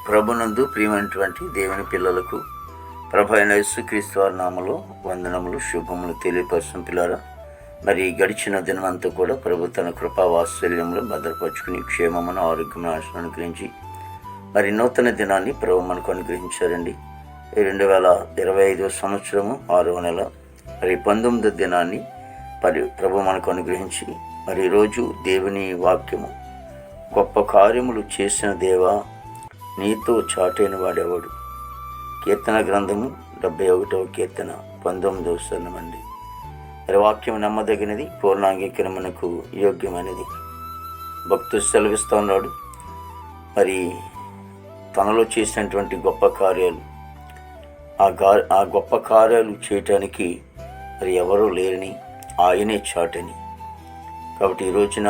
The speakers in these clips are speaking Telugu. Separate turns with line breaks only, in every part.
ప్రభునందు ప్రియమైనటువంటి దేవుని పిల్లలకు ప్రభు అయిన యేసుక్రీస్తు వారి నామములో వందనములు శుభములు తెలియపరచడం పిల్లరా. మరి గడిచిన దినమంతా కూడా ప్రభు తన కృపా వాత్సల్యంలో భద్రపరుచుకుని క్షేమమును ఆరోగ్యమును ఆశను అనుగ్రహించి మరి నూతన దినాన్ని ప్రభు మనకు అనుగ్రహించారండి. 2025 సంవత్సరము 6వ నెల మరి 19వ దినాన్ని మరి ప్రభు మనకు అనుగ్రహించి మరి ఈరోజు దేవుని వాక్యము, గొప్ప కార్యములు చేసిన దేవా నీతో చాటైన వాడేవాడు. కీర్తన గ్రంథము 71వ కీర్తన 19వ వచనమండి. మరి వాక్యం నమ్మదగినది, పూర్ణాంగీకరణకు యోగ్యమైనది. భక్తుడు సెలవిస్తూ ఉన్నాడు, మరి తనలో చేసినటువంటి గొప్ప కార్యాలు, ఆ గొప్ప కార్యాలు చేయటానికి మరి ఎవరూ లేరని ఆయనే చాటని. కాబట్టి ఈ రోజున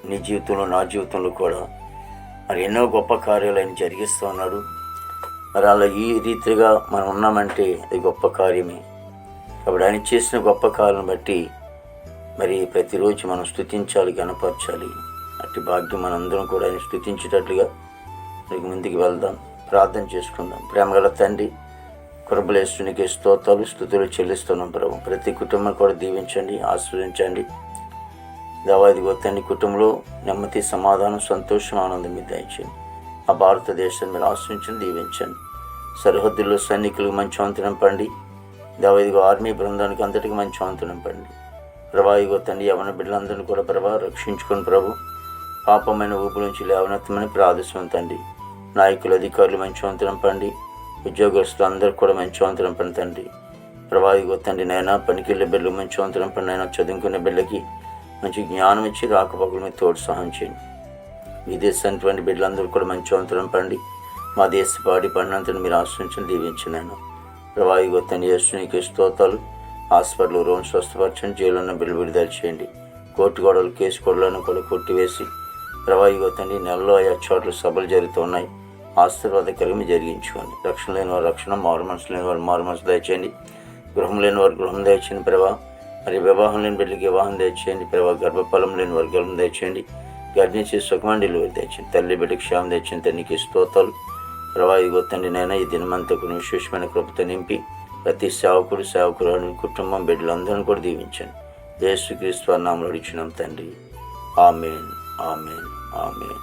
నీ జీవితంలో, నా జీవితంలో కూడా మరి ఎన్నో గొప్ప కార్యాలు ఆయన జరిగిస్తూ ఉన్నాడు. మరి అలా ఈ రీతిగా మనం ఉన్నామంటే అది గొప్ప కార్యమే. కాబట్టి ఆయన చేసిన గొప్ప కార్యం బట్టి మరి ప్రతిరోజు మనం స్తుతించాలి, గణపరచాలి. అట్టి భాగ్యం మనందరం కూడా ఆయన స్తుతించేటట్లుగా మరి ముందుకు వెళ్దాం, ప్రార్థన చేసుకుందాం. ప్రేమగల తండ్రి, కృపలేస్తునికి స్తోత్రాలు స్తుతులు చెల్లిస్తున్నాం ప్రభు. ప్రతి కుటుంబం కూడా దీవించండి, ఆశీర్వదించండి. దేవాదిగో తండ్రి, కుటుంబంలో నెమ్మది, సమాధానం, సంతోషం, ఆనందం మీద దయచేయండి. ఆ భారతదేశాన్ని మీరు ఆశ్రయించండి, దీవించండి. సరిహద్దుల్లో సైనికులకు మంచి వంతు నింపండి. దేవాదిగో ఆర్మీ బృందానికి అంతటికి మంచి వంతు నింపండి. ప్రభావిగో తండ్రి, యవన బిడ్డలందరినీ కూడా ప్రభా రక్షించుకొని ప్రభు పాపమైన ఊపు నుంచి లేవనెత్తమని ప్రార్థిస్తున్నాం తండ్రి. నాయకులు, అధికారులు మంచి వంతు నింపండి. ఉద్యోగస్తులు అందరూ కూడా మంచి వంతు నింపండి తండ్రి. ప్రభావిగో తండ్రి నైనా పనికి వెళ్ళే బిడ్డలు మంచి వంతు నింపండి. అయినా చదువుకునే బిడ్డలకి మంచి జ్ఞానం ఇచ్చి రాకపోకల మీద తోడు సహాయం చేయండి. విదేశానికి బిడ్డలందరూ కూడా మంచి వంతు నింపండి. మా దేశ పాడి పండినంతని మీరు ఆశ్రయించండి, దీవించినాను. ప్రభావిగో తండ్రి యేసునికి స్తోత్రాలు. హాస్పిటల్ రోమ్ స్వస్థపరచండి. జైలు ఉన్న బిడ్డలు విడుదల చేయండి. కోర్టు గొడవలు, కేసు గొడవలను కూడా కొట్టివేసి ప్రభావిగో తండ్రి నెలలో ఆయా చోట్ల సభలు జరుగుతున్నాయి. ఆశీర్వాదకరంగా జరిగించుకోండి. రక్షణ లేని వారు రక్షణ, మారు మనసు లేని వారు మారు మనసు దయచేయండి. గృహం లేని వారు గృహం దయచేయండి ప్రభా. మరి వివాహం లేని బిడ్డలకి వివాహం దయచేయండి ప్రభా. గర్భఫలం లేని వారు గర్భం దయచేయండి. గర్భిణీ చేసి సుఖమండిలు దయచేయండి. తల్లి బిడ్డకి క్షేమం దయచేయండి. తండ్రికి స్తోత్రాలు. ప్రభావిగో తండ్రి నైనా ఈ దినమంతకు విశేషమైన కృపతో నింపి ప్రతి సేవకుడు కుటుంబం బిడ్డలందరినీ కూడా దీవించండి. యేసుక్రీస్తు నామములో అడుగుచున్నాం తండ్రి. ఆమేన్, ఆమేన్, ఆమేన్.